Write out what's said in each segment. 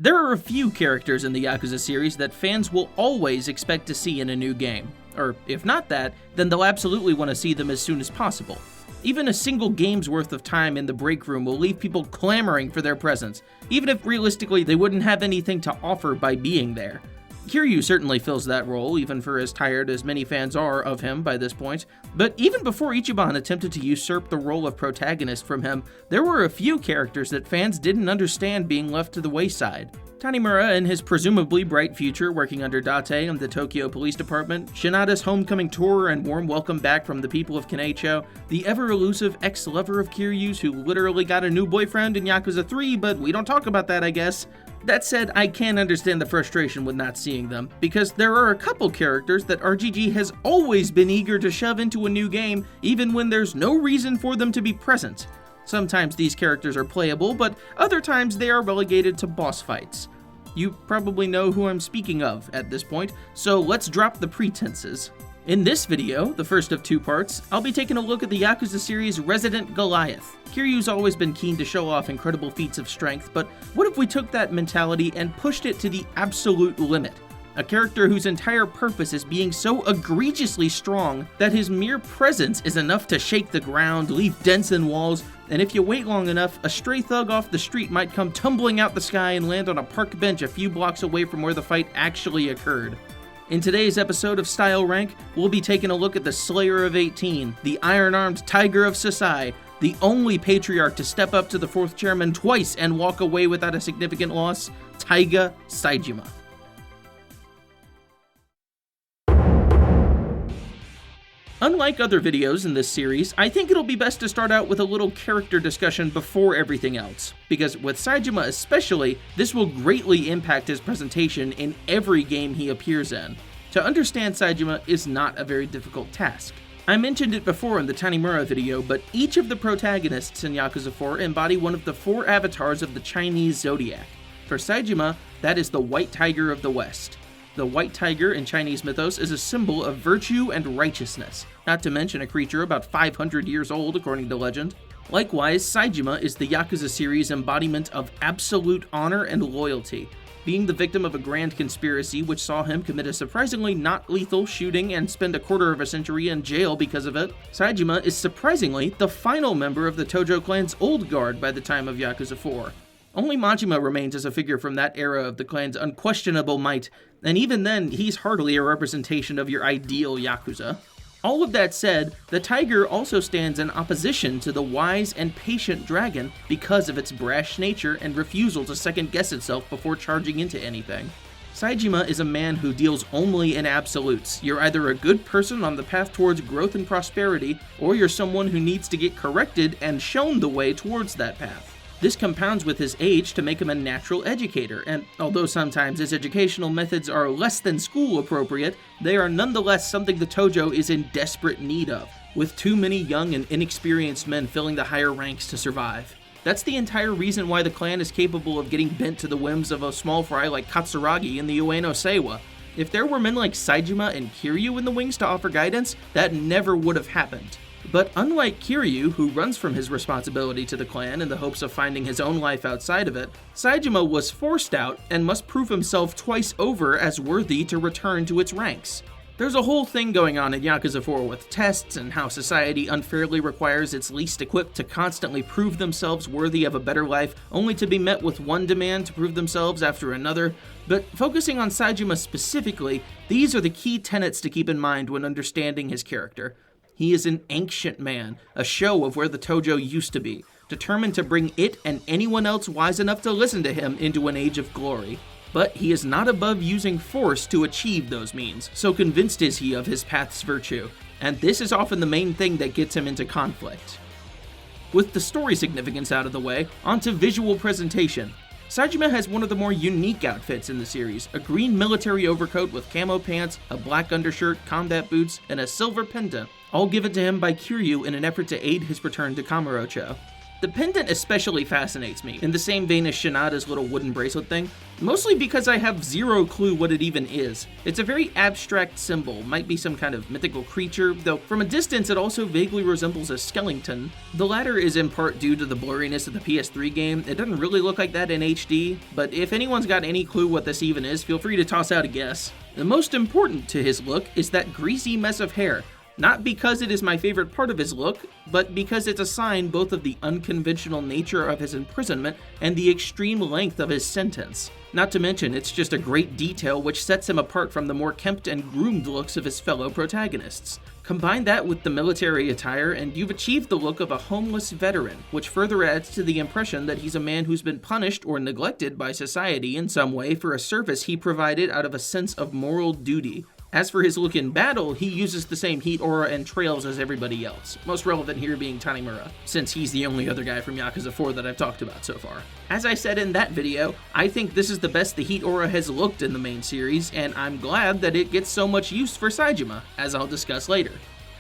There are a few characters in the Yakuza series that fans will always expect to see in a new game. Or if not that, then they'll absolutely want to see them as soon as possible. Even a single game's worth of time in the break room will leave people clamoring for their presence, even if realistically they wouldn't have anything to offer by being there. Kiryu certainly fills that role, even for as tired as many fans are of him by this point, but even before Ichiban attempted to usurp the role of protagonist from him, there were a few characters that fans didn't understand being left to the wayside. Tanimura in his presumably bright future working under Date and the Tokyo Police Department, Shinada's homecoming tour and warm welcome back from the people of Kaneicho, the ever-elusive ex-lover of Kiryu's who literally got a new boyfriend in Yakuza 3, but we don't talk about that, I guess. That said, I can understand the frustration with not seeing them, because there are a couple characters that RGG has always been eager to shove into a new game, even when there's no reason for them to be present. Sometimes these characters are playable, but other times they are relegated to boss fights. You probably know who I'm speaking of at this point, so let's drop the pretenses. In this video, the first of two parts, I'll be taking a look at the Yakuza series' Resident Goliath. Kiryu's always been keen to show off incredible feats of strength, but what if we took that mentality and pushed it to the absolute limit? A character whose entire purpose is being so egregiously strong that his mere presence is enough to shake the ground, leave dents in walls, and if you wait long enough, a stray thug off the street might come tumbling out the sky and land on a park bench a few blocks away from where the fight actually occurred. In today's episode of Style Rank, we'll be taking a look at the Slayer of 18, the iron-armed Tiger of Sasai, the only patriarch to step up to the fourth chairman twice and walk away without a significant loss, Taiga Saejima. Unlike other videos in this series, I think it'll be best to start out with a little character discussion before everything else, because with Saejima especially, this will greatly impact his presentation in every game he appears in. To understand Saejima is not a very difficult task. I mentioned it before in the Tanimura video, but each of the protagonists in Yakuza 4 embody one of the four avatars of the Chinese zodiac. For Saejima, that is the White Tiger of the West. The white tiger in Chinese mythos is a symbol of virtue and righteousness, not to mention a creature about 500 years old according to legend. Likewise, Saejima is the Yakuza series' embodiment of absolute honor and loyalty. Being the victim of a grand conspiracy which saw him commit a surprisingly not lethal shooting and spend a quarter of a century in jail because of it, Saejima is surprisingly the final member of the Tojo clan's old guard by the time of Yakuza 4. Only Majima remains as a figure from that era of the clan's unquestionable might, and even then, he's hardly a representation of your ideal Yakuza. All of that said, the tiger also stands in opposition to the wise and patient dragon because of its brash nature and refusal to second-guess itself before charging into anything. Saejima is a man who deals only in absolutes. You're either a good person on the path towards growth and prosperity, or you're someone who needs to get corrected and shown the way towards that path. This compounds with his age to make him a natural educator, and although sometimes his educational methods are less than school appropriate, they are nonetheless something the Tojo is in desperate need of, with too many young and inexperienced men filling the higher ranks to survive. That's the entire reason why the clan is capable of getting bent to the whims of a small fry like Katsuragi in the Ueno Seiwa. If there were men like Saejima and Kiryu in the wings to offer guidance, that never would have happened. But unlike Kiryu, who runs from his responsibility to the clan in the hopes of finding his own life outside of it, Saejima was forced out and must prove himself twice over as worthy to return to its ranks. There's a whole thing going on in Yakuza 4 with tests and how society unfairly requires its least equipped to constantly prove themselves worthy of a better life, only to be met with one demand to prove themselves after another. But focusing on Saejima specifically, these are the key tenets to keep in mind when understanding his character. He is an ancient man, a show of where the Tojo used to be, determined to bring it and anyone else wise enough to listen to him into an age of glory. But he is not above using force to achieve those means, so convinced is he of his path's virtue, and this is often the main thing that gets him into conflict. With the story significance out of the way, onto visual presentation. Saejima has one of the more unique outfits in the series, a green military overcoat with camo pants, a black undershirt, combat boots, and a silver pendant, all given to him by Kiryu in an effort to aid his return to Kamurocho. The pendant especially fascinates me, in the same vein as Shinada's little wooden bracelet thing, mostly because I have zero clue what it even is. It's a very abstract symbol, might be some kind of mythical creature, though from a distance it also vaguely resembles a skeleton. The latter is in part due to the blurriness of the PS3 game. It doesn't really look like that in HD, but if anyone's got any clue what this even is, feel free to toss out a guess. The most important to his look is that greasy mess of hair. Not because it is my favorite part of his look, but because it's a sign both of the unconventional nature of his imprisonment and the extreme length of his sentence. Not to mention, it's just a great detail which sets him apart from the more kempt and groomed looks of his fellow protagonists. Combine that with the military attire and you've achieved the look of a homeless veteran, which further adds to the impression that he's a man who's been punished or neglected by society in some way for a service he provided out of a sense of moral duty. As for his look in battle, he uses the same heat aura and trails as everybody else, most relevant here being Tanimura, since he's the only other guy from Yakuza 4 that I've talked about so far. As I said in that video, I think this is the best the heat aura has looked in the main series, and I'm glad that it gets so much use for Saejima, as I'll discuss later.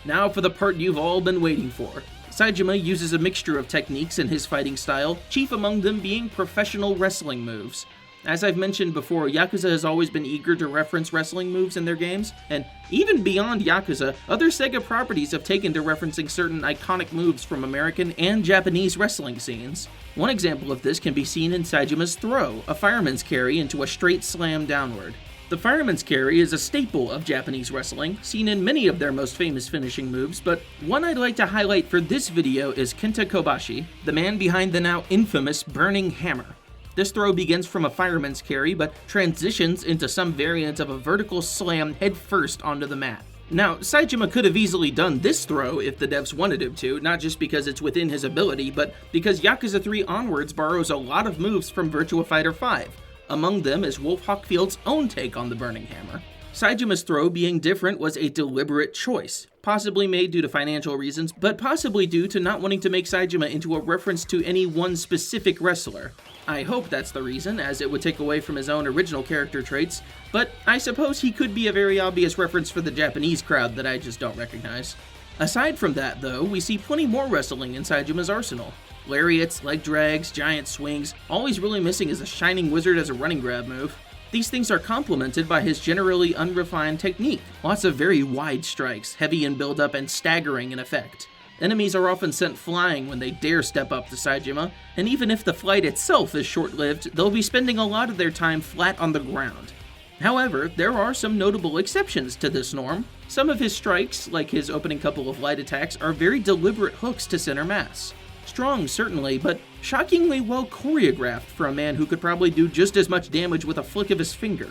Now for the part you've all been waiting for. Saejima uses a mixture of techniques in his fighting style, chief among them being professional wrestling moves. As I've mentioned before, Yakuza has always been eager to reference wrestling moves in their games, and even beyond Yakuza, other Sega properties have taken to referencing certain iconic moves from American and Japanese wrestling scenes. One example of this can be seen in Saejima's throw, a fireman's carry into a straight slam downward. The fireman's carry is a staple of Japanese wrestling, seen in many of their most famous finishing moves, but one I'd like to highlight for this video is Kenta Kobashi, the man behind the now infamous Burning Hammer. This throw begins from a fireman's carry, but transitions into some variant of a vertical slam head first onto the mat. Now, Saejima could have easily done this throw if the devs wanted him to, not just because it's within his ability, but because Yakuza 3 onwards borrows a lot of moves from Virtua Fighter 5. Among them is Wolf Hawkfield's own take on the Burning Hammer. Saejima's throw being different was a deliberate choice, possibly made due to financial reasons, but possibly due to not wanting to make Saejima into a reference to any one specific wrestler. I hope that's the reason, as it would take away from his own original character traits, but I suppose he could be a very obvious reference for the Japanese crowd that I just don't recognize. Aside from that, though, we see plenty more wrestling in Saejima's arsenal. Lariats, leg drags, giant swings, all he's really missing is a Shining Wizard as a running grab move. These things are complemented by his generally unrefined technique. Lots of very wide strikes, heavy in build-up and staggering in effect. Enemies are often sent flying when they dare step up to Saejima, and even if the flight itself is short-lived, they'll be spending a lot of their time flat on the ground. However, there are some notable exceptions to this norm. Some of his strikes, like his opening couple of light attacks, are very deliberate hooks to center mass. Strong, certainly, but shockingly well choreographed for a man who could probably do just as much damage with a flick of his finger.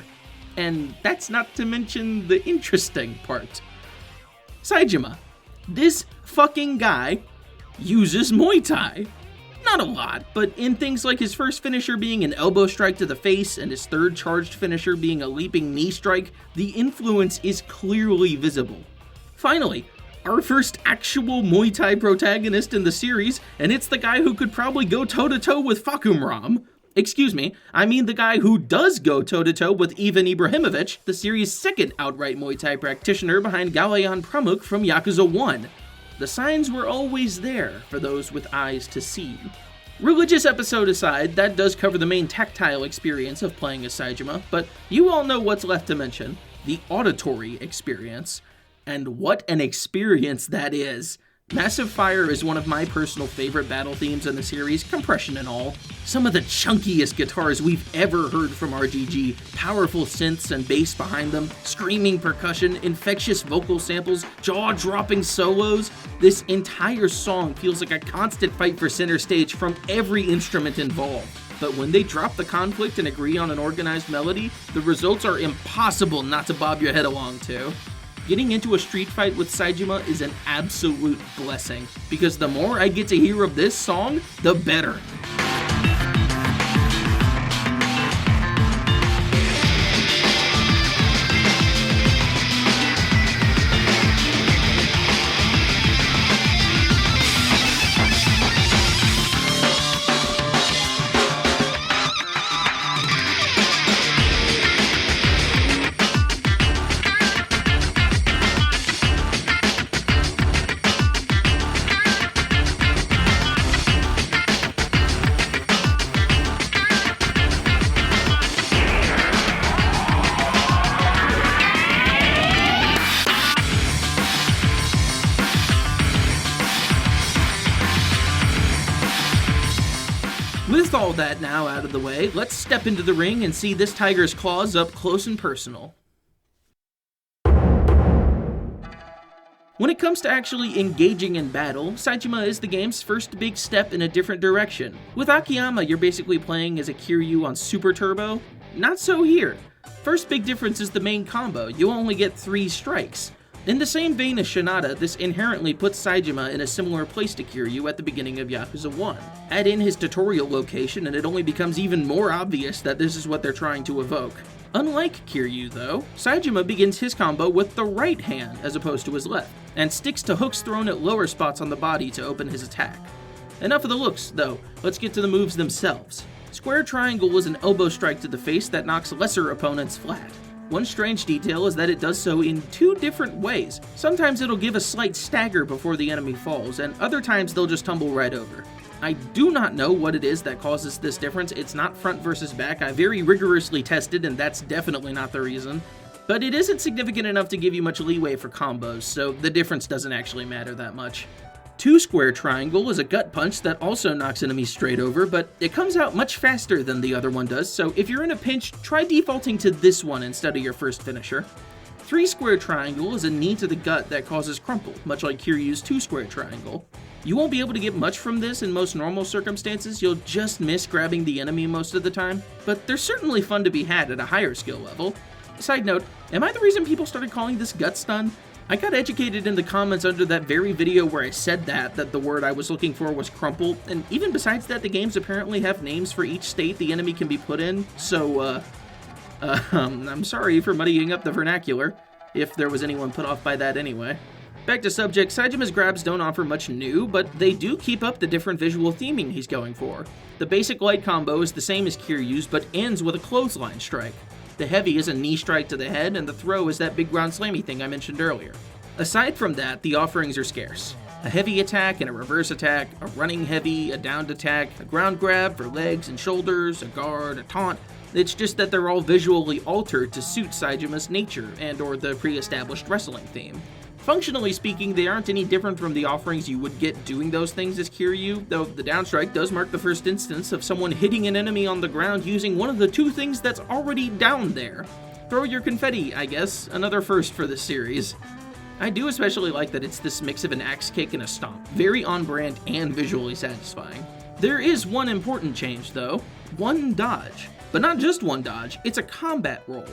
And that's not to mention the interesting part. Saejima. This fucking guy uses Muay Thai. Not a lot, but in things like his first finisher being an elbow strike to the face and his third charged finisher being a leaping knee strike, the influence is clearly visible. Finally, our first actual Muay Thai protagonist in the series, and it's the guy who could probably go toe-to-toe with Fakumram. Excuse me, I mean the guy who does go toe-to-toe with Ivan Ibrahimovic, the series' second outright Muay Thai practitioner behind Galayan Pramuk from Yakuza 1. The signs were always there for those with eyes to see. Religious episode aside, that does cover the main tactile experience of playing as Saejima, but you all know what's left to mention, the auditory experience. And what an experience that is! Massive Fire is one of my personal favorite battle themes in the series, compression and all. Some of the chunkiest guitars we've ever heard from RGG, powerful synths and bass behind them, screaming percussion, infectious vocal samples, jaw-dropping solos. This entire song feels like a constant fight for center stage from every instrument involved. But when they drop the conflict and agree on an organized melody, the results are impossible not to bob your head along to. Getting into a street fight with Saejima is an absolute blessing, because the more I get to hear of this song, the better. all that now out of the way, let's step into the ring and see this tiger's claws up close and personal. When it comes to actually engaging in battle, Saejima is the game's first big step in a different direction. With Akiyama, you're basically playing as a Kiryu on Super Turbo. Not so here. First big difference is the main combo. You only get 3 strikes. In the same vein as Shinada, this inherently puts Saejima in a similar place to Kiryu at the beginning of Yakuza 1. Add in his tutorial location and it only becomes even more obvious that this is what they're trying to evoke. Unlike Kiryu though, Saejima begins his combo with the right hand as opposed to his left, and sticks to hooks thrown at lower spots on the body to open his attack. Enough of the looks though, let's get to the moves themselves. Square triangle is an elbow strike to the face that knocks lesser opponents flat. One strange detail is that it does so in 2 different ways. Sometimes it'll give a slight stagger before the enemy falls, and other times they'll just tumble right over. I do not know what it is that causes this difference. It's not front versus back. I very rigorously tested, and that's definitely not the reason. But it isn't significant enough to give you much leeway for combos, so the difference doesn't actually matter that much. 2 square triangle is a gut punch that also knocks enemies straight over, but it comes out much faster than the other one does, so if you're in a pinch, try defaulting to this one instead of your first finisher. 3 square triangle is a knee to the gut that causes crumple, much like Kiryu's 2 square triangle. You won't be able to get much from this in most normal circumstances, you'll just miss grabbing the enemy most of the time, but they're certainly fun to be had at a higher skill level. Side note, am I the reason people started calling this gut stun? I got educated in the comments under that very video where I said that the word I was looking for was crumple, and even besides that, the games apparently have names for each state the enemy can be put in, so, I'm sorry for muddying up the vernacular, if there was anyone put off by that anyway. Back to subject, Saejima's grabs don't offer much new, but they do keep up the different visual theming he's going for. The basic light combo is the same as Kiryu's, but ends with a clothesline strike. The heavy is a knee strike to the head, and the throw is that big ground slammy thing I mentioned earlier. Aside from that, the offerings are scarce. A heavy attack and a reverse attack, a running heavy, a downed attack, a ground grab for legs and shoulders, a guard, a taunt. It's just that they're all visually altered to suit Saejima's nature and or the pre-established wrestling theme. Functionally speaking, they aren't any different from the offerings you would get doing those things as Kiryu, though the downstrike does mark the first instance of someone hitting an enemy on the ground using one of the 2 things that's already down there. Throw your confetti, I guess, another first for this series. I do especially like that it's this mix of an axe kick and a stomp, very on brand and visually satisfying. There is one important change though, one dodge. But not just one dodge, it's a combat roll.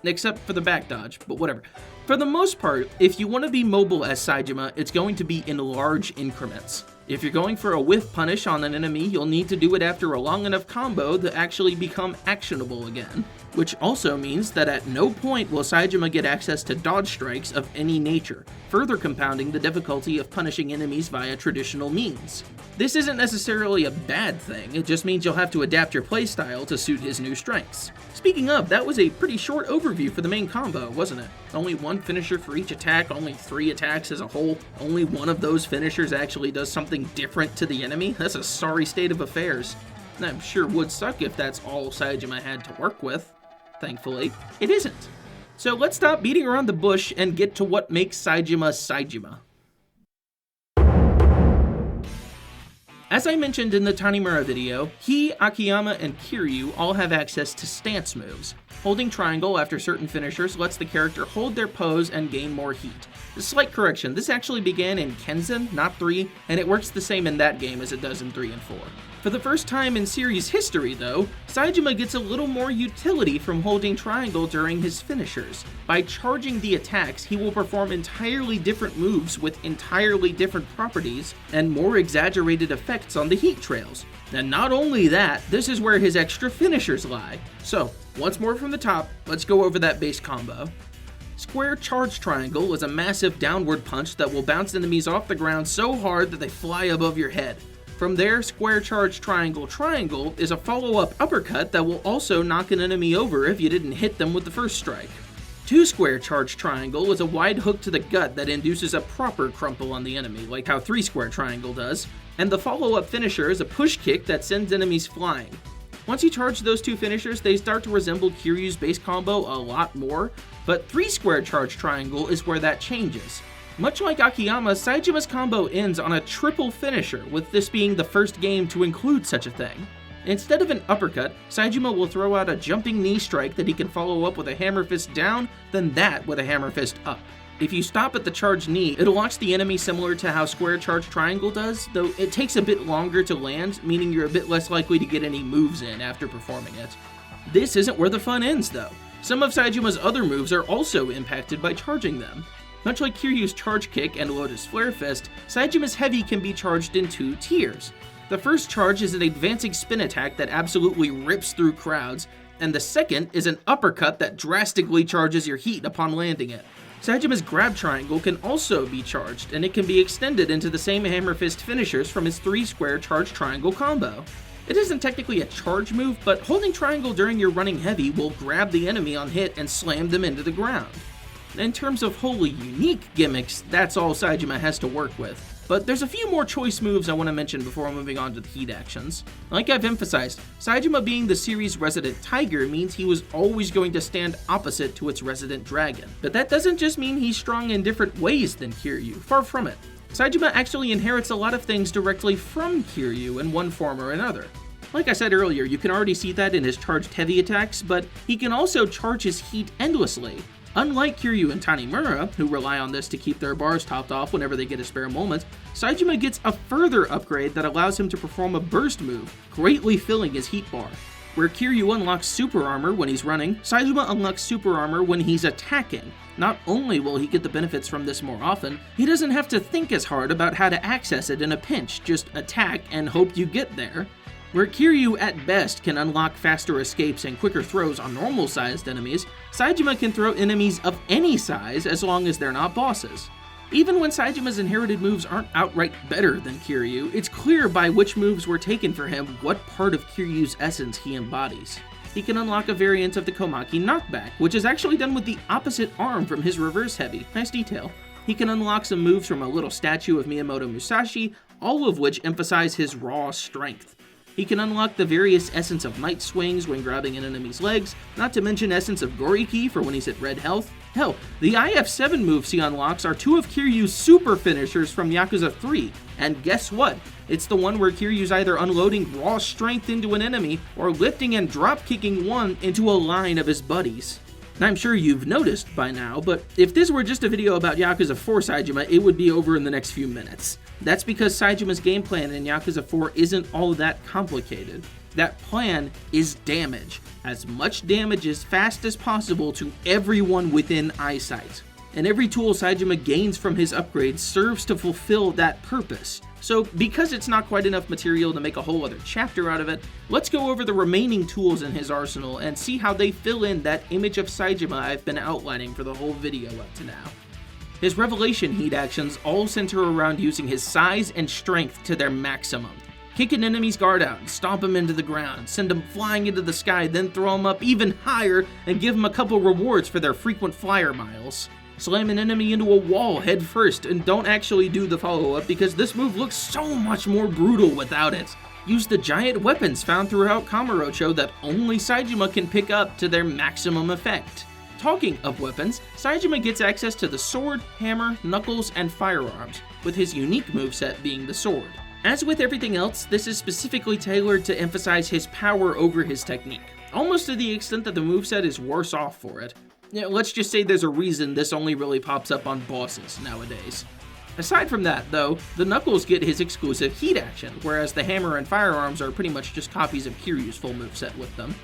Except for the back dodge, but whatever. For the most part, if you want to be mobile as Saejima, it's going to be in large increments. If you're going for a whiff punish on an enemy, you'll need to do it after a long enough combo to actually become actionable again. Which also means that at no point will Saejima get access to dodge strikes of any nature, further compounding the difficulty of punishing enemies via traditional means. This isn't necessarily a bad thing, it just means you'll have to adapt your playstyle to suit his new strengths. Speaking of, that was a pretty short overview for the main combo, wasn't it? Only 1 finisher for each attack, only 3 attacks as a whole. Only one of those finishers actually does something different to the enemy. That's a sorry state of affairs. I'm sure would suck if that's all Saejima had to work with. Thankfully, it isn't. So let's stop beating around the bush and get to what makes Saejima Saejima. As I mentioned in the Tanimura video, he, Akiyama, and Kiryu all have access to stance moves. Holding triangle after certain finishers lets the character hold their pose and gain more heat. A slight correction, this actually began in Kenzen, not 3, and it works the same in that game as it does in 3 and 4. For the first time in series history though, Saejima gets a little more utility from holding triangle during his finishers. By charging the attacks, he will perform entirely different moves with entirely different properties and more exaggerated effects on the heat trails. And not only that, this is where his extra finishers lie. So, once more from the top, let's go over that base combo. Square charge triangle is a massive downward punch that will bounce enemies off the ground so hard that they fly above your head. From there, square charge triangle is a follow-up uppercut that will also knock an enemy over if you didn't hit them with the first strike. 2 square charge triangle is a wide hook to the gut that induces a proper crumple on the enemy, like how 3 square triangle does, and the follow-up finisher is a push kick that sends enemies flying. Once you charge those 2 finishers, they start to resemble Kiryu's base combo a lot more, but 3 square charge triangle is where that changes. Much like Akiyama, Saejima's combo ends on a triple finisher, with this being the first game to include such a thing. Instead of an uppercut, Saejima will throw out a jumping knee strike that he can follow up with a hammer fist down, then that with a hammer fist up. If you stop at the charged knee, it locks the enemy similar to how square charge triangle does, though it takes a bit longer to land, meaning you're a bit less likely to get any moves in after performing it. This isn't where the fun ends, though. Some of Saejima's other moves are also impacted by charging them. Much like Kiryu's charge kick and Lotus Flare Fist, Saejima's heavy can be charged in 2 tiers. The first charge is an advancing spin attack that absolutely rips through crowds, and the second is an uppercut that drastically charges your heat upon landing it. Saejima's grab triangle can also be charged, and it can be extended into the same hammer fist finishers from his 3-square charge triangle combo. It isn't technically a charge move, but holding triangle during your running heavy will grab the enemy on hit and slam them into the ground. In terms of wholly unique gimmicks, that's all Saejima has to work with. But there's a few more choice moves I want to mention before moving on to the heat actions. Like I've emphasized, Saejima being the series' resident tiger means he was always going to stand opposite to its resident dragon. But that doesn't just mean he's strong in different ways than Kiryu, far from it. Saejima actually inherits a lot of things directly from Kiryu in one form or another. Like I said earlier, you can already see that in his charged heavy attacks, but he can also charge his heat endlessly. Unlike Kiryu and Tanimura, who rely on this to keep their bars topped off whenever they get a spare moment, Saejima gets a further upgrade that allows him to perform a burst move, greatly filling his heat bar. Where Kiryu unlocks super armor when he's running, Saejima unlocks super armor when he's attacking. Not only will he get the benefits from this more often, he doesn't have to think as hard about how to access it in a pinch, just attack and hope you get there. Where Kiryu at best can unlock faster escapes and quicker throws on normal-sized enemies, Saejima can throw enemies of any size as long as they're not bosses. Even when Saejima's inherited moves aren't outright better than Kiryu, it's clear by which moves were taken for him what part of Kiryu's essence he embodies. He can unlock a variant of the Komaki knockback, which is actually done with the opposite arm from his reverse heavy. Nice detail. He can unlock some moves from a little statue of Miyamoto Musashi, all of which emphasize his raw strength. He can unlock the various Essence of Night swings when grabbing an enemy's legs, not to mention Essence of Goriki for when he's at red health. Hell, the IF7 moves he unlocks are 2 of Kiryu's super finishers from Yakuza 3, and guess what? It's the one where Kiryu's either unloading raw strength into an enemy or lifting and drop-kicking one into a line of his buddies. And I'm sure you've noticed by now, but if this were just a video about Yakuza 4 Saejima, it would be over in the next few minutes. That's because Saejima's game plan in Yakuza 4 isn't all that complicated. That plan is damage. As much damage as fast as possible to everyone within eyesight. And every tool Saejima gains from his upgrades serves to fulfill that purpose. So because it's not quite enough material to make a whole other chapter out of it, let's go over the remaining tools in his arsenal and see how they fill in that image of Saejima I've been outlining for the whole video up to now. His revelation heat actions all center around using his size and strength to their maximum. Kick an enemy's guard out and stomp him into the ground, send him flying into the sky, then throw him up even higher and give him a couple rewards for their frequent flyer miles. Slam an enemy into a wall head first and don't actually do the follow-up because this move looks so much more brutal without it. Use the giant weapons found throughout Kamurocho that only Saejima can pick up to their maximum effect. Talking of weapons, Saejima gets access to the sword, hammer, knuckles, and firearms, with his unique moveset being the sword. As with everything else, this is specifically tailored to emphasize his power over his technique, almost to the extent that the moveset is worse off for it. Let's just say there's a reason this only really pops up on bosses nowadays. Aside from that, though, the Knuckles get his exclusive heat action, whereas the hammer and firearms are pretty much just copies of Kiryu's full moveset with them.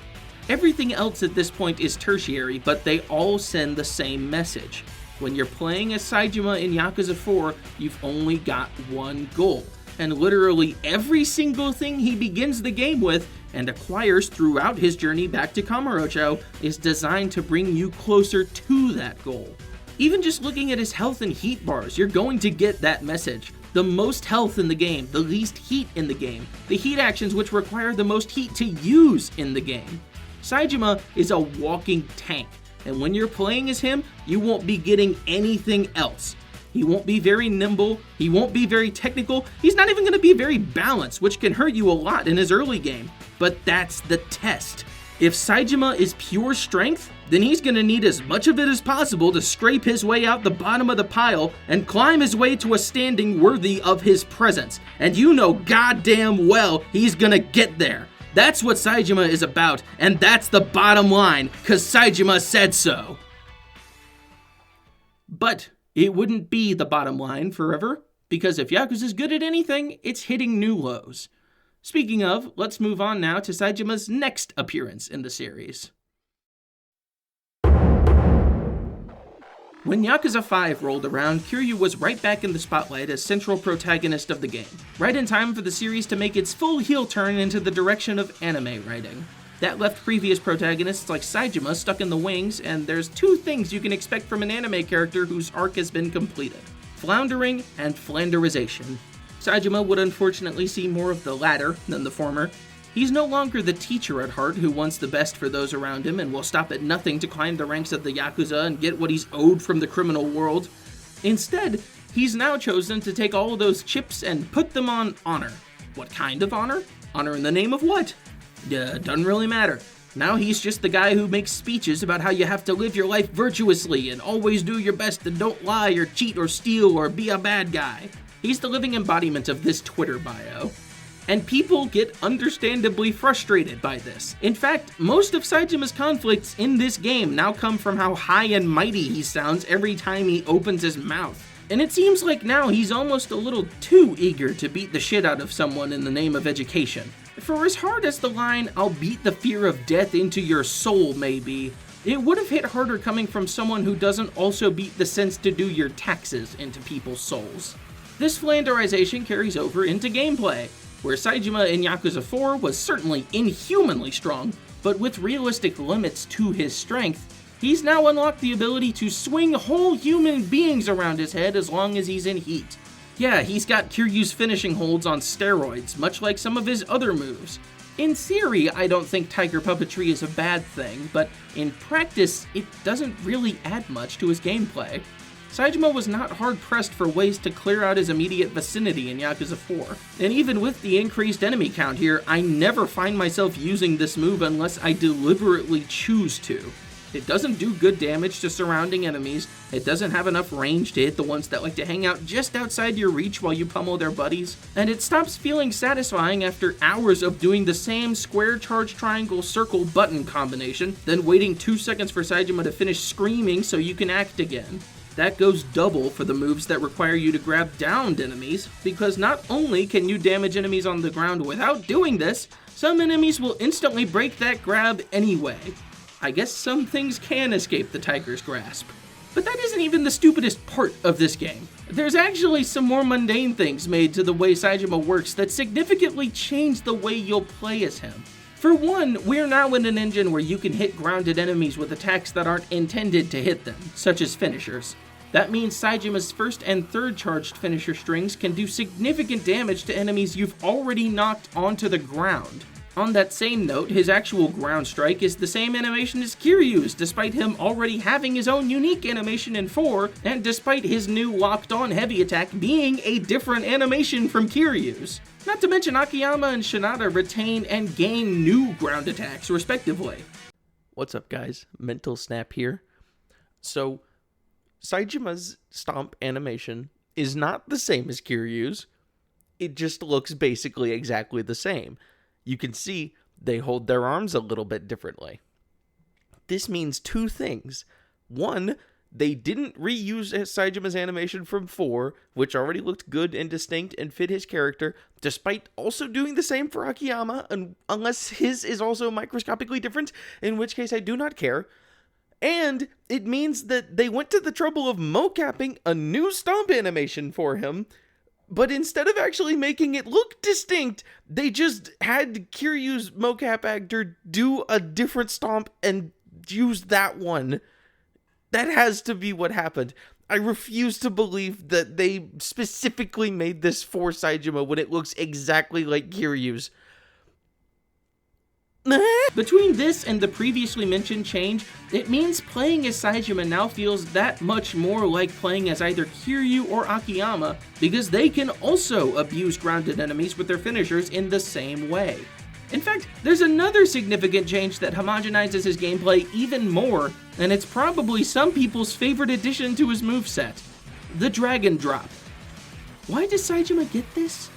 Everything else at this point is tertiary, but they all send the same message. When you're playing as Saejima in Yakuza 4, you've only got one goal, and literally every single thing he begins the game with and acquires throughout his journey back to Kamurocho is designed to bring you closer to that goal. Even just looking at his health and heat bars, you're going to get that message. The most health in the game, the least heat in the game, the heat actions which require the most heat to use in the game. Saejima is a walking tank, and when you're playing as him, you won't be getting anything else. He won't be very nimble, he won't be very technical, he's not even going to be very balanced, which can hurt you a lot in his early game. But that's the test. If Saejima is pure strength, then he's going to need as much of it as possible to scrape his way out the bottom of the pile and climb his way to a standing worthy of his presence. And you know goddamn well he's going to get there. That's what Saejima is about, and that's the bottom line, cause Saejima said so. But it wouldn't be the bottom line forever, because if Yakuza's good at anything, it's hitting new lows. Speaking of, let's move on now to Saejima's next appearance in the series. When Yakuza 5 rolled around, Kiryu was right back in the spotlight as central protagonist of the game, right in time for the series to make its full heel turn into the direction of anime writing. That left previous protagonists like Saejima stuck in the wings, and there's two things you can expect from an anime character whose arc has been completed: floundering and flanderization. Saejima would unfortunately see more of the latter than the former. He's no longer the teacher at heart who wants the best for those around him and will stop at nothing to climb the ranks of the Yakuza and get what he's owed from the criminal world. Instead, he's now chosen to take all of those chips and put them on honor. What kind of honor? Honor in the name of what? Doesn't really matter. Now he's just the guy who makes speeches about how you have to live your life virtuously and always do your best and don't lie or cheat or steal or be a bad guy. He's the living embodiment of this Twitter bio. And people get understandably frustrated by this. In fact, most of Saejima's conflicts in this game now come from how high and mighty he sounds every time he opens his mouth. And it seems like now he's almost a little too eager to beat the shit out of someone in the name of education. For as hard as the line, "I'll beat the fear of death into your soul" may be, it would have hit harder coming from someone who doesn't also beat the sense to do your taxes into people's souls. This flanderization carries over into gameplay, where Saejima in Yakuza 4 was certainly inhumanly strong, but with realistic limits to his strength, he's now unlocked the ability to swing whole human beings around his head as long as he's in heat. Yeah, he's got Kiryu's finishing holds on steroids, much like some of his other moves. In theory, I don't think tiger puppetry is a bad thing, but in practice, it doesn't really add much to his gameplay. Saejima was not hard-pressed for ways to clear out his immediate vicinity in Yakuza 4. And even with the increased enemy count here, I never find myself using this move unless I deliberately choose to. It doesn't do good damage to surrounding enemies, it doesn't have enough range to hit the ones that like to hang out just outside your reach while you pummel their buddies, and it stops feeling satisfying after hours of doing the same square, charge, triangle, circle button combination, then waiting 2 seconds for Saejima to finish screaming so you can act again. That goes double for the moves that require you to grab downed enemies, because not only can you damage enemies on the ground without doing this, some enemies will instantly break that grab anyway. I guess some things can escape the tiger's grasp. But that isn't even the stupidest part of this game. There's actually some more mundane things made to the way Saejima works that significantly change the way you'll play as him. For one, we're now in an engine where you can hit grounded enemies with attacks that aren't intended to hit them, such as finishers. That means Saejima's first and third charged finisher strings can do significant damage to enemies you've already knocked onto the ground. On that same note, his actual ground strike is the same animation as Kiryu's, despite him already having his own unique animation in 4, and despite his new locked-on heavy attack being a different animation from Kiryu's. Not to mention Akiyama and Shinada retain and gain new ground attacks, respectively. What's up, guys? Mental Snap here. So, Saejima's stomp animation is not the same as Kiryu's. It just looks basically exactly the same. You can see they hold their arms a little bit differently. This means two things. One, they didn't reuse Saejima's animation from 4, which already looked good and distinct and fit his character, despite also doing the same for Akiyama, unless his is also microscopically different, in which case I do not care. And it means that they went to the trouble of mocapping a new stomp animation for him, but instead of actually making it look distinct, they just had Kiryu's mocap actor do a different stomp and use that one. That has to be what happened. I refuse to believe that they specifically made this for Saejima when it looks exactly like Kiryu's. Between this and the previously mentioned change, it means playing as Saejima now feels that much more like playing as either Kiryu or Akiyama, because they can also abuse grounded enemies with their finishers in the same way. In fact, there's another significant change that homogenizes his gameplay even more, and it's probably some people's favorite addition to his moveset: the Dragon Drop. Why does Saejima get this?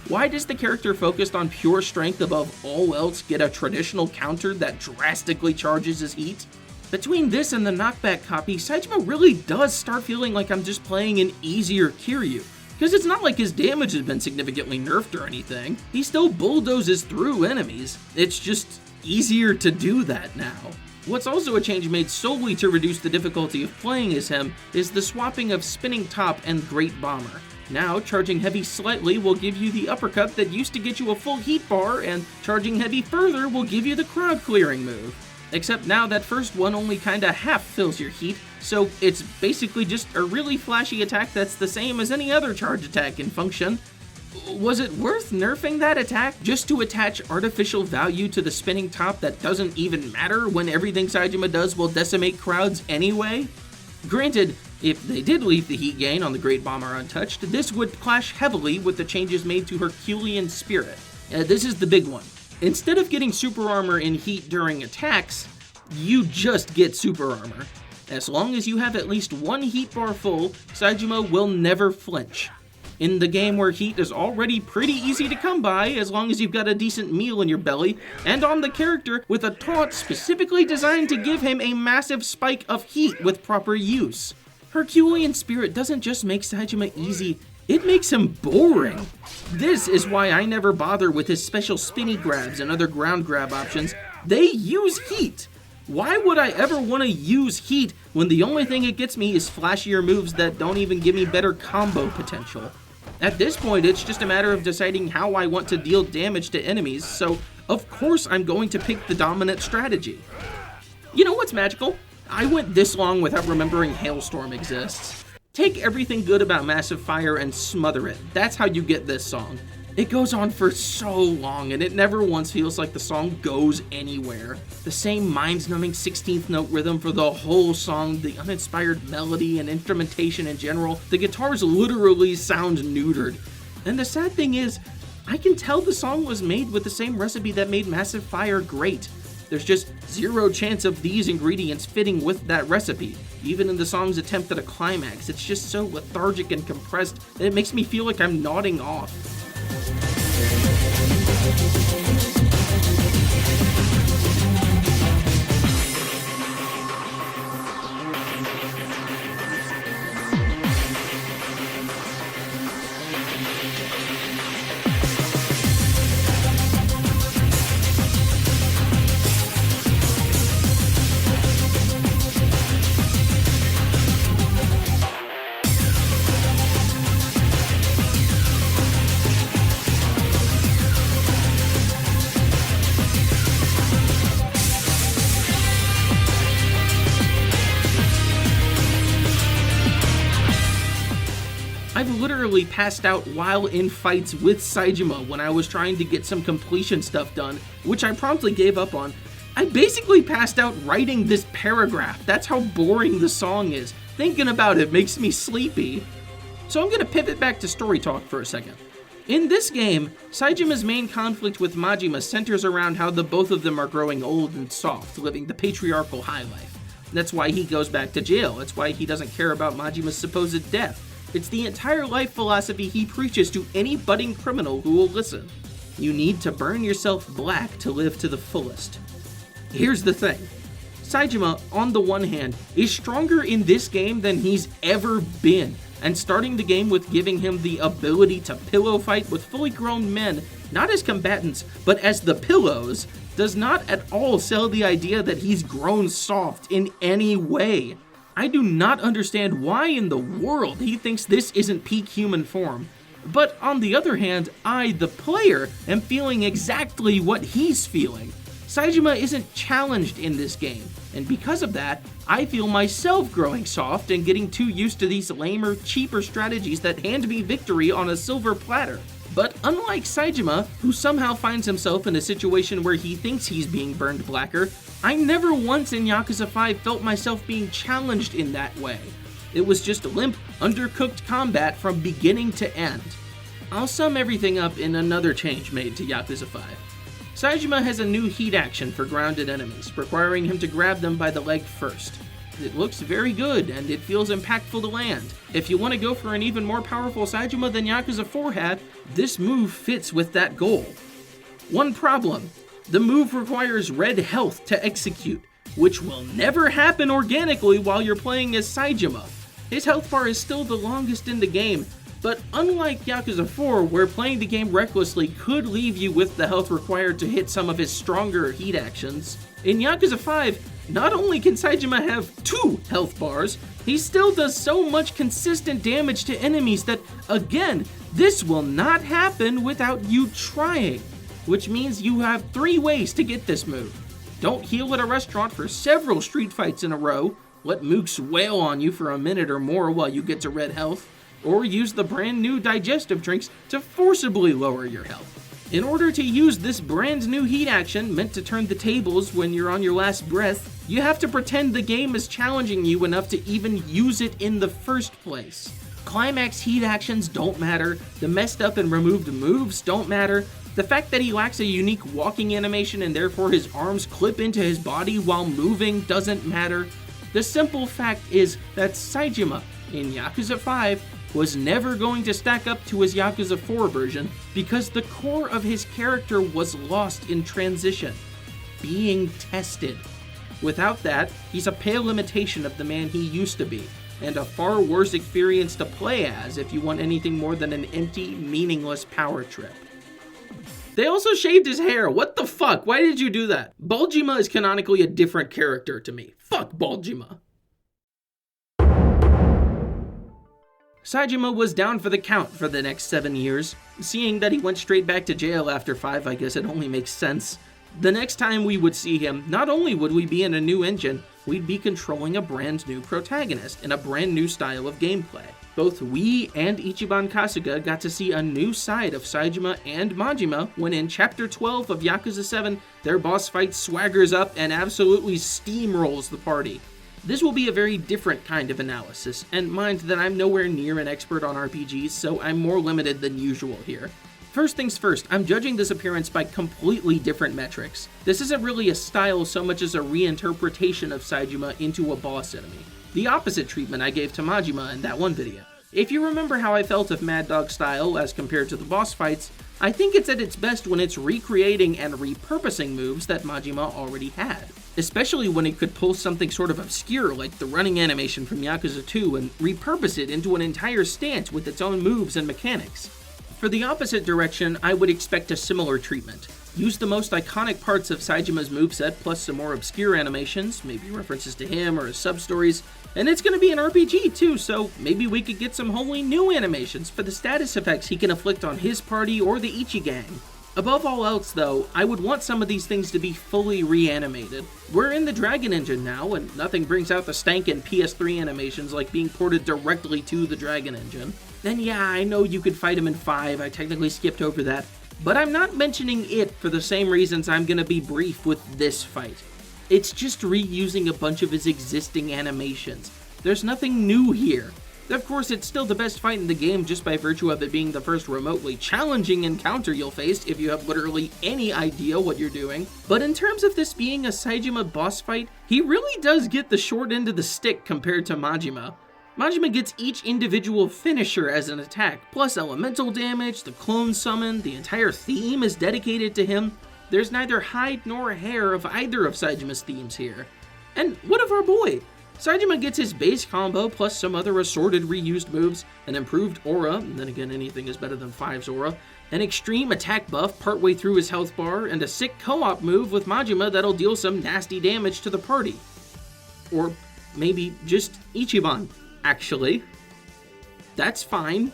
Why does the character focused on pure strength above all else get a traditional counter that drastically charges his heat? Between this and the knockback copy, Saejima really does start feeling like I'm just playing an easier Kiryu. Because it's not like his damage has been significantly nerfed or anything. He still bulldozes through enemies. It's just easier to do that now. What's also a change made solely to reduce the difficulty of playing as him is the swapping of Spinning Top and Great Bomber. Now, charging heavy slightly will give you the uppercut that used to get you a full heat bar, and charging heavy further will give you the crowd clearing move. Except now that first one only kinda half fills your heat, so it's basically just a really flashy attack that's the same as any other charge attack in function. Was it worth nerfing that attack just to attach artificial value to the Spinning Top that doesn't even matter when everything Saejima does will decimate crowds anyway? Granted, if they did leave the heat gain on the Great Bomber untouched, this would clash heavily with the changes made to Herculean Spirit. This is the big one. Instead of getting super armor in heat during attacks, you just get super armor. As long as you have at least one heat bar full, Saejima will never flinch. In the game where heat is already pretty easy to come by as long as you've got a decent meal in your belly, and on the character with a taunt specifically designed to give him a massive spike of heat with proper use. Herculean Spirit doesn't just make Saejima easy, it makes him boring. This is why I never bother with his special spinny grabs and other ground grab options. They use heat. Why would I ever want to use heat when the only thing it gets me is flashier moves that don't even give me better combo potential? At this point, it's just a matter of deciding how I want to deal damage to enemies, so of course I'm going to pick the dominant strategy. You know what's magical? I went this long without remembering Hailstorm exists. Take everything good about Massive Fire and smother it. That's how you get this song. It goes on for so long, and it never once feels like the song goes anywhere. The same mind-numbing 16th note rhythm for the whole song, the uninspired melody and instrumentation in general. The guitars literally sound neutered. And the sad thing is, I can tell the song was made with the same recipe that made Massive Fire great. There's just zero chance of these ingredients fitting with that recipe. Even in the song's attempt at a climax, it's just so lethargic and compressed that it makes me feel like I'm nodding off. I've literally passed out while in fights with Saejima when I was trying to get some completion stuff done, which I promptly gave up on. I basically passed out writing this paragraph. That's how boring the song is. Thinking about it makes me sleepy. So I'm gonna pivot back to story talk for a second. In this game, Saejima's main conflict with Majima centers around how the both of them are growing old and soft, living the patriarchal high life. That's why he goes back to jail. That's why he doesn't care about Majima's supposed death. It's the entire life philosophy he preaches to any budding criminal who will listen. You need to burn yourself black to live to the fullest. Here's the thing. Saejima, on the one hand, is stronger in this game than he's ever been, and starting the game with giving him the ability to pillow fight with fully grown men, not as combatants, but as the pillows, does not at all sell the idea that he's grown soft in any way. I do not understand why in the world he thinks this isn't peak human form. But on the other hand, I, the player, am feeling exactly what he's feeling. Saejima isn't challenged in this game, and because of that, I feel myself growing soft and getting too used to these lamer, cheaper strategies that hand me victory on a silver platter. But unlike Saejima, who somehow finds himself in a situation where he thinks he's being burned blacker, I never once in Yakuza 5 felt myself being challenged in that way. It was just limp, undercooked combat from beginning to end. I'll sum everything up in another change made to Yakuza 5. Saejima has a new heat action for grounded enemies, requiring him to grab them by the leg first. It looks very good, and it feels impactful to land. If you want to go for an even more powerful Saejima than Yakuza 4 had, this move fits with that goal. One problem: the move requires red health to execute, which will never happen organically while you're playing as Saejima. His health bar is still the longest in the game, but unlike Yakuza 4, where playing the game recklessly could leave you with the health required to hit some of his stronger heat actions, in Yakuza 5, not only can Saejima have 2 health bars, he still does so much consistent damage to enemies that, again, this will not happen without you trying, which means you have 3 ways to get this move. Don't heal at a restaurant for several street fights in a row, let mooks wail on you for a minute or more while you get to red health, or use the brand new digestive drinks to forcibly lower your health. In order to use this brand new heat action, meant to turn the tables when you're on your last breath, you have to pretend the game is challenging you enough to even use it in the first place. Climax heat actions don't matter, the messed up and removed moves don't matter, the fact that he lacks a unique walking animation and therefore his arms clip into his body while moving doesn't matter. The simple fact is that Saejima, in Yakuza 5, was never going to stack up to his Yakuza 4 version because the core of his character was lost in transition, being tested. Without that, he's a pale imitation of the man he used to be, and a far worse experience to play as if you want anything more than an empty, meaningless power trip. They also shaved his hair. What the fuck? Why did you do that? Baljima is canonically a different character to me. Fuck Baljima. Saejima was down for the count for the next 7 years. Seeing that he went straight back to jail after 5, I guess it only makes sense. The next time we would see him, not only would we be in a new engine, we'd be controlling a brand new protagonist in a brand new style of gameplay. Both we and Ichiban Kasuga got to see a new side of Saejima and Majima when in Chapter 12 of Yakuza 7, their boss fight swaggers up and absolutely steamrolls the party. This will be a very different kind of analysis, and mind that I'm nowhere near an expert on RPGs, so I'm more limited than usual here. First things first, I'm judging this appearance by completely different metrics. This isn't really a style so much as a reinterpretation of Saejima into a boss enemy. The opposite treatment I gave to Majima in that one video. If you remember how I felt of Mad Dog style as compared to the boss fights, I think it's at its best when it's recreating and repurposing moves that Majima already had. Especially when it could pull something sort of obscure like the running animation from Yakuza 2 and repurpose it into an entire stance with its own moves and mechanics. For the opposite direction, I would expect a similar treatment. Use the most iconic parts of Saejima's moveset plus some more obscure animations, maybe references to him or his sub-stories, and it's going to be an RPG too, so maybe we could get some wholly new animations for the status effects he can inflict on his party or the Ichi gang. Above all else though, I would want some of these things to be fully reanimated. We're in the Dragon Engine now, and nothing brings out the stank in PS3 animations like being ported directly to the Dragon Engine. And yeah, I know you could fight him in 5, I technically skipped over that, but I'm not mentioning it for the same reasons I'm gonna be brief with this fight. It's just reusing a bunch of his existing animations. There's nothing new here. Of course, it's still the best fight in the game just by virtue of it being the first remotely challenging encounter you'll face if you have literally any idea what you're doing. But in terms of this being a Saejima boss fight, he really does get the short end of the stick compared to Majima. Majima gets each individual finisher as an attack, plus elemental damage, the clone summon, the entire theme is dedicated to him. There's neither hide nor hair of either of Saejima's themes here. And what of our boy? Saejima gets his base combo plus some other assorted reused moves, an improved aura, and then again anything is better than 5's aura, an extreme attack buff partway through his health bar, and a sick co-op move with Majima that'll deal some nasty damage to the party. Or maybe just Ichiban, actually. That's fine.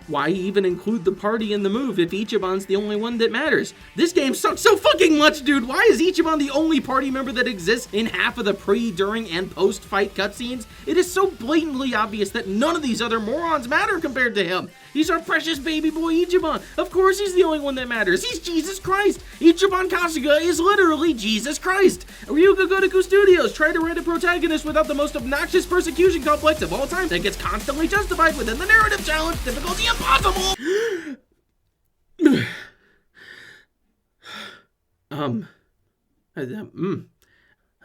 Why even include the party in the move if Ichiban's the only one that matters? This game sucks so fucking much, dude! Why is Ichiban the only party member that exists in half of the pre, during, and post-fight cutscenes? It is so blatantly obvious that none of these other morons matter compared to him! He's our precious baby boy Ichiban! Of course he's the only one that matters! He's Jesus Christ! Ichiban Kasuga is literally Jesus Christ! Ryuga Gotoku Studios tried to write a protagonist without the most obnoxious persecution complex of all time that gets constantly justified within the narrative challenge difficulty impossible!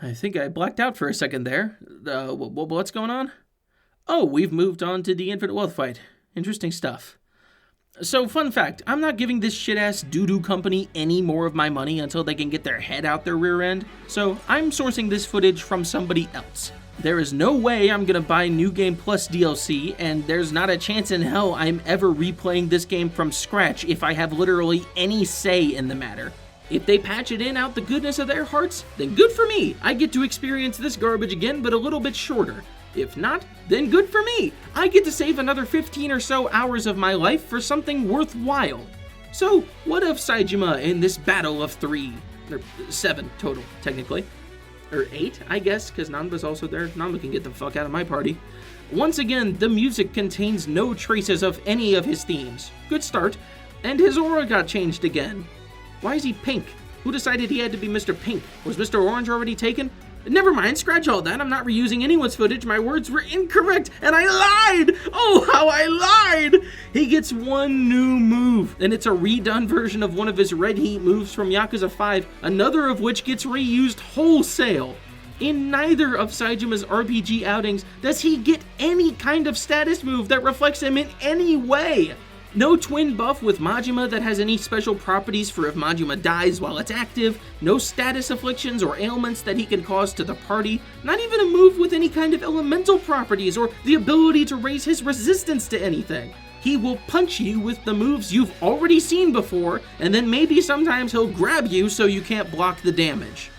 I think I blacked out for a second there. What's going on? Oh, we've moved on to the Infinite Wealth fight. Interesting stuff. So, fun fact, I'm not giving this shit-ass doo-doo company any more of my money until they can get their head out their rear end, so I'm sourcing this footage from somebody else. There is no way I'm gonna buy New Game Plus DLC, and there's not a chance in hell I'm ever replaying this game from scratch if I have literally any say in the matter. If they patch it in out the goodness of their hearts, then good for me. I get to experience this garbage again, but a little bit shorter. If not, then good for me. I get to save another 15 or so hours of my life for something worthwhile. So, what of Saejima in this battle of 3? Or 7 total, technically. Or 8, I guess, because Nanba's also there. Nanba can get the fuck out of my party. Once again, the music contains no traces of any of his themes. Good start. And his aura got changed again. Why is he pink? Who decided he had to be Mr. Pink? Was Mr. Orange already taken? Never mind, scratch all that. I'm not reusing anyone's footage. My words were incorrect, and I lied! Oh, how I lied! He gets one new move, and it's a redone version of one of his red heat moves from Yakuza 5, another of which gets reused wholesale. In neither of Saejima's RPG outings does he get any kind of status move that reflects him in any way. No twin buff with Majima that has any special properties for if Majima dies while it's active, no status afflictions or ailments that he can cause to the party, not even a move with any kind of elemental properties or the ability to raise his resistance to anything. He will punch you with the moves you've already seen before, and then maybe sometimes he'll grab you so you can't block the damage.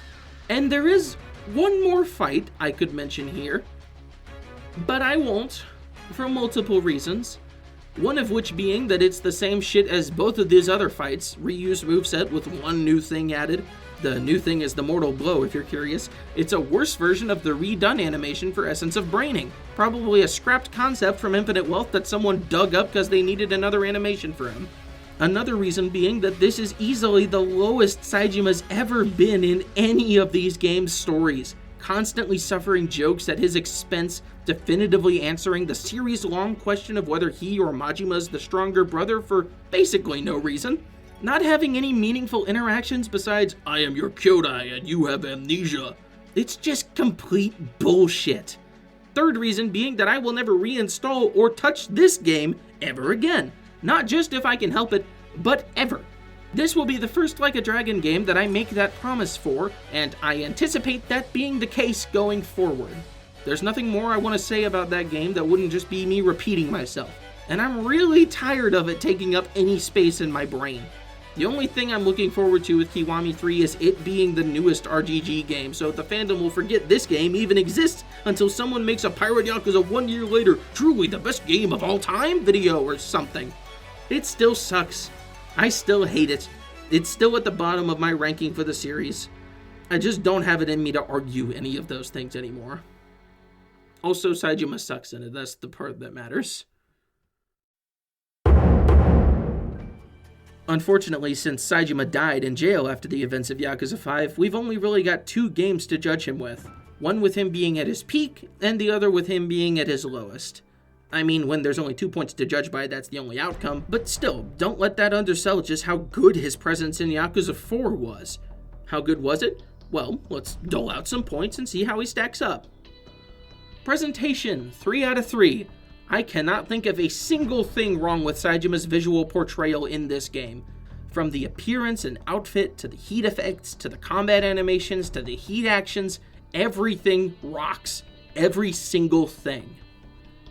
And there is one more fight I could mention here, but I won't, for multiple reasons. One of which being that it's the same shit as both of these other fights, reused moveset with one new thing added. The new thing is the Mortal Blow, if you're curious. It's a worse version of the redone animation for Essence of Braining. Probably a scrapped concept from Infinite Wealth that someone dug up because they needed another animation for him. Another reason being that this is easily the lowest Saejima's ever been in any of these games' stories. Constantly suffering jokes at his expense, definitively answering the series-long question of whether he or Majima's the stronger brother for basically no reason. Not having any meaningful interactions besides, I am your Kyodai and you have amnesia. It's just complete bullshit. Third reason being that I will never reinstall or touch this game ever again. Not just if I can help it, but ever. This will be the first Like a Dragon game that I make that promise for, and I anticipate that being the case going forward. There's nothing more I want to say about that game that wouldn't just be me repeating myself, and I'm really tired of it taking up any space in my brain. The only thing I'm looking forward to with Kiwami 3 is it being the newest RGG game, so the fandom will forget this game even exists until someone makes a Pirate Yakuza 1 year later, truly the best game of all time video or something. It still sucks. I still hate it. It's still at the bottom of my ranking for the series. I just don't have it in me to argue any of those things anymore. Also, Saejima sucks in it. That's the part that matters. Unfortunately, since Saejima died in jail after the events of Yakuza 5, we've only really got 2 games to judge him with. One with him being at his peak, and the other with him being at his lowest. I mean, when there's only 2 points to judge by, that's the only outcome, but still, don't let that undersell just how good his presence in Yakuza 4 was. How good was it? Well, let's dole out some points and see how he stacks up. Presentation, 3 out of 3. I cannot think of a single thing wrong with Saejima's visual portrayal in this game. From the appearance and outfit, to the heat effects, to the combat animations, to the heat actions, everything rocks. Every single thing.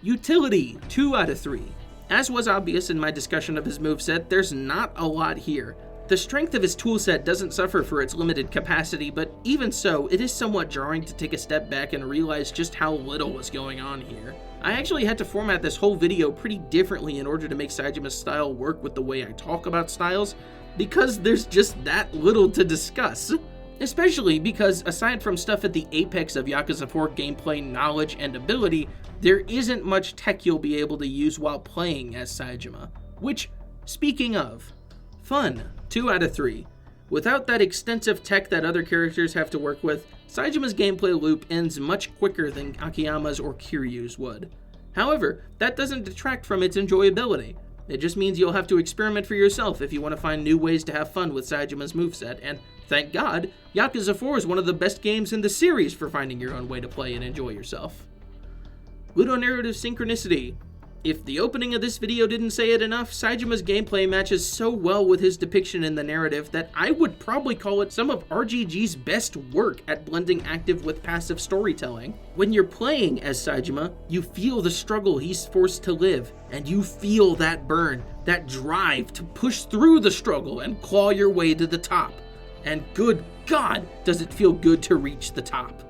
Utility, 2 out of 3. As was obvious in my discussion of his moveset, there's not a lot here. The strength of his toolset doesn't suffer for its limited capacity, but even so, it is somewhat jarring to take a step back and realize just how little was going on here. I actually had to format this whole video pretty differently in order to make Saejima's style work with the way I talk about styles, because there's just that little to discuss. Especially because, aside from stuff at the apex of Yakuza 4 gameplay knowledge and ability, there isn't much tech you'll be able to use while playing as Saejima. Which, speaking of, fun, 2 out of 3. Without that extensive tech that other characters have to work with, Saejima's gameplay loop ends much quicker than Akiyama's or Kiryu's would. However, that doesn't detract from its enjoyability. It just means you'll have to experiment for yourself if you want to find new ways to have fun with Saejima's moveset, and Thank God, Yakuza 4 is one of the best games in the series for finding your own way to play and enjoy yourself. Ludonarrative synchronicity. If the opening of this video didn't say it enough, Saejima's gameplay matches so well with his depiction in the narrative that I would probably call it some of RGG's best work at blending active with passive storytelling. When you're playing as Saejima, you feel the struggle he's forced to live, and you feel that burn, that drive to push through the struggle and claw your way to the top. And good God, does it feel good to reach the top.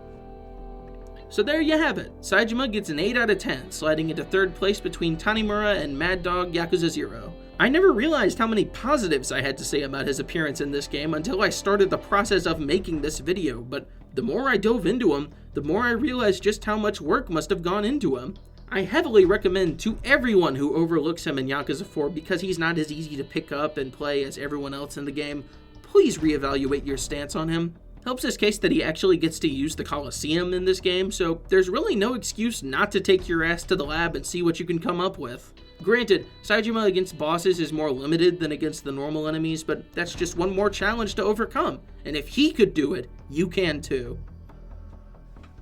So there you have it. Saejima gets an 8 out of 10, sliding into third place between Tanimura and Mad Dog Yakuza 0. I never realized how many positives I had to say about his appearance in this game until I started the process of making this video, but the more I dove into him, the more I realized just how much work must have gone into him. I heavily recommend to everyone who overlooks him in Yakuza 4 because he's not as easy to pick up and play as everyone else in the game. Please reevaluate your stance on him. Helps his case that he actually gets to use the Coliseum in this game, so there's really no excuse not to take your ass to the lab and see what you can come up with. Granted, Saejima against bosses is more limited than against the normal enemies, but that's just one more challenge to overcome, and if he could do it, you can too.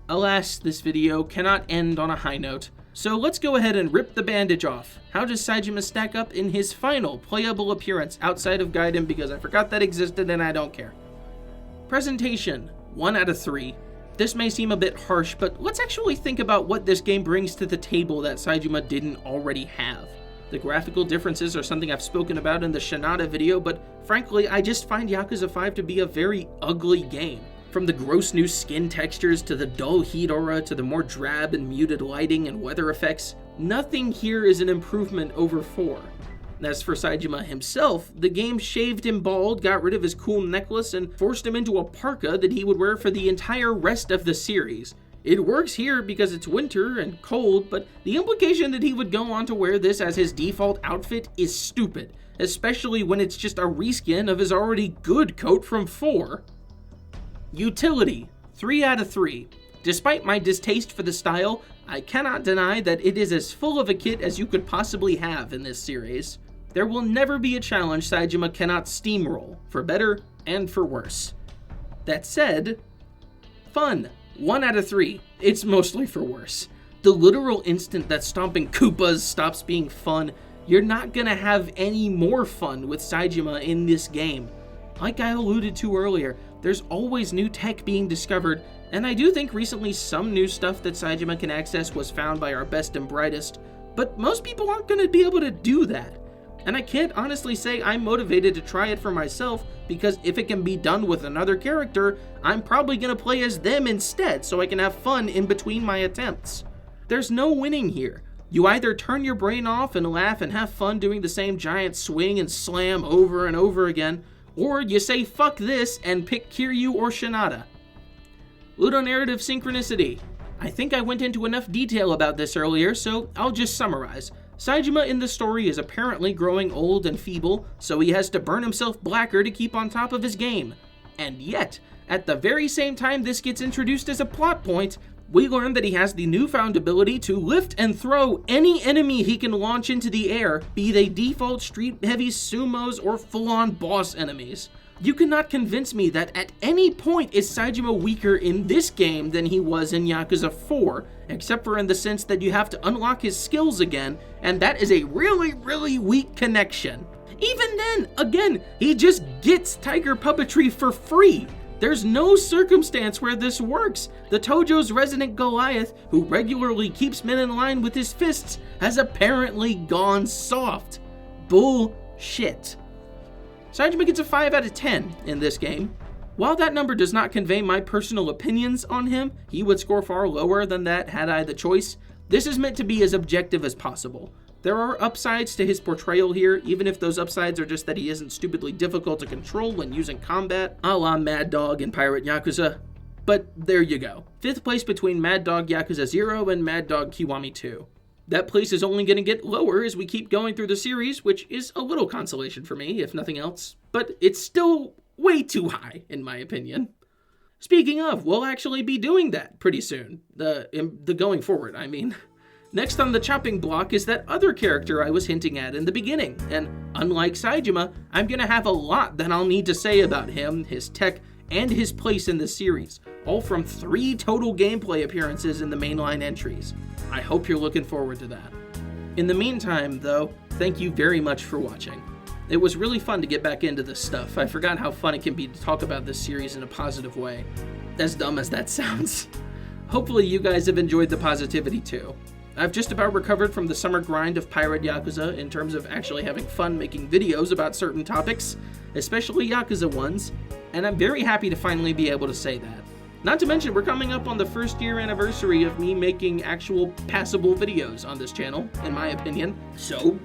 Alas, this video cannot end on a high note, so let's go ahead and rip the bandage off. How does Saejima stack up in his final playable appearance outside of Gaiden, because I forgot that existed and I don't care. Presentation, 1 out of 3. This may seem a bit harsh, but let's actually think about what this game brings to the table that Saejima didn't already have. The graphical differences are something I've spoken about in the Shinada video, but frankly, I just find Yakuza 5 to be a very ugly game. From the gross new skin textures to the dull heat aura to the more drab and muted lighting and weather effects, nothing here is an improvement over 4. As for Saejima himself, the game shaved him bald, got rid of his cool necklace, and forced him into a parka that he would wear for the entire rest of the series. It works here because it's winter and cold, but the implication that he would go on to wear this as his default outfit is stupid, especially when it's just a reskin of his already good coat from 4. Utility, 3 out of 3. Despite my distaste for the style, I cannot deny that it is as full of a kit as you could possibly have in this series. There will never be a challenge Saejima cannot steamroll, for better and for worse. That said, fun, 1 out of 3. It's mostly for worse. The literal instant that stomping Koopas stops being fun, you're not gonna have any more fun with Saejima in this game. Like I alluded to earlier, there's always new tech being discovered, and I do think recently some new stuff that Saejima can access was found by our best and brightest, but most people aren't going to be able to do that. And I can't honestly say I'm motivated to try it for myself, because if it can be done with another character, I'm probably going to play as them instead so I can have fun in between my attempts. There's no winning here. You either turn your brain off and laugh and have fun doing the same giant swing and slam over and over again, or you say fuck this and pick Kiryu or Shinada. Ludonarrative synchronicity. I think I went into enough detail about this earlier, so I'll just summarize. Saejima in the story is apparently growing old and feeble, so he has to burn himself blacker to keep on top of his game. And yet, at the very same time this gets introduced as a plot point, we learn that he has the newfound ability to lift and throw any enemy he can launch into the air, be they default street-heavy sumos or full-on boss enemies. You cannot convince me that at any point is Saejima weaker in this game than he was in Yakuza 4, except for in the sense that you have to unlock his skills again, and that is a really, really weak connection. Even then, again, he just gets tiger puppetry for free. There's no circumstance where this works. The Tojo's resident Goliath, who regularly keeps men in line with his fists, has apparently gone soft. Bullshit. Saejima gets a 5 out of 10 in this game. While that number does not convey my personal opinions on him, he would score far lower than that had I the choice. This is meant to be as objective as possible. There are upsides to his portrayal here, even if those upsides are just that he isn't stupidly difficult to control when using combat, a la Mad Dog and Pirate Yakuza. But there you go. 5th place between Mad Dog Yakuza 0 and Mad Dog Kiwami 2. That place is only going to get lower as we keep going through the series, which is a little consolation for me, if nothing else. But it's still way too high, in my opinion. Speaking of, we'll actually be doing that pretty soon. The going forward, I mean. Next on the chopping block is that other character I was hinting at in the beginning, and unlike Saejima, I'm gonna have a lot that I'll need to say about him, his tech, and his place in the series, all from 3 total gameplay appearances in the mainline entries. I hope you're looking forward to that. In the meantime, though, thank you very much for watching. It was really fun to get back into this stuff. I forgot how fun it can be to talk about this series in a positive way. As dumb as that sounds. Hopefully you guys have enjoyed the positivity too. I've just about recovered from the summer grind of Pirate Yakuza in terms of actually having fun making videos about certain topics, especially Yakuza ones, and I'm very happy to finally be able to say that. Not to mention, we're coming up on the 1st year anniversary of me making actual passable videos on this channel, in my opinion. So,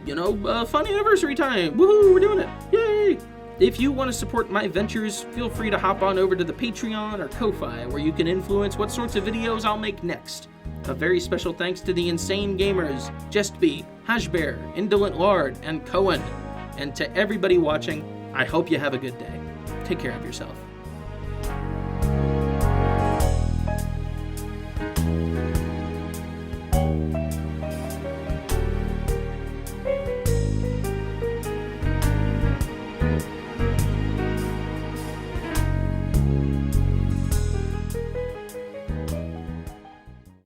fun anniversary time! Woohoo, we're doing it! Yay! If you want to support my ventures, feel free to hop on over to the Patreon or Ko-Fi, where you can influence what sorts of videos I'll make next. A very special thanks to the insane gamers, Jestbie, Hashbear, Indolent Lard, and Cohen. And to everybody watching, I hope you have a good day. Take care of yourself.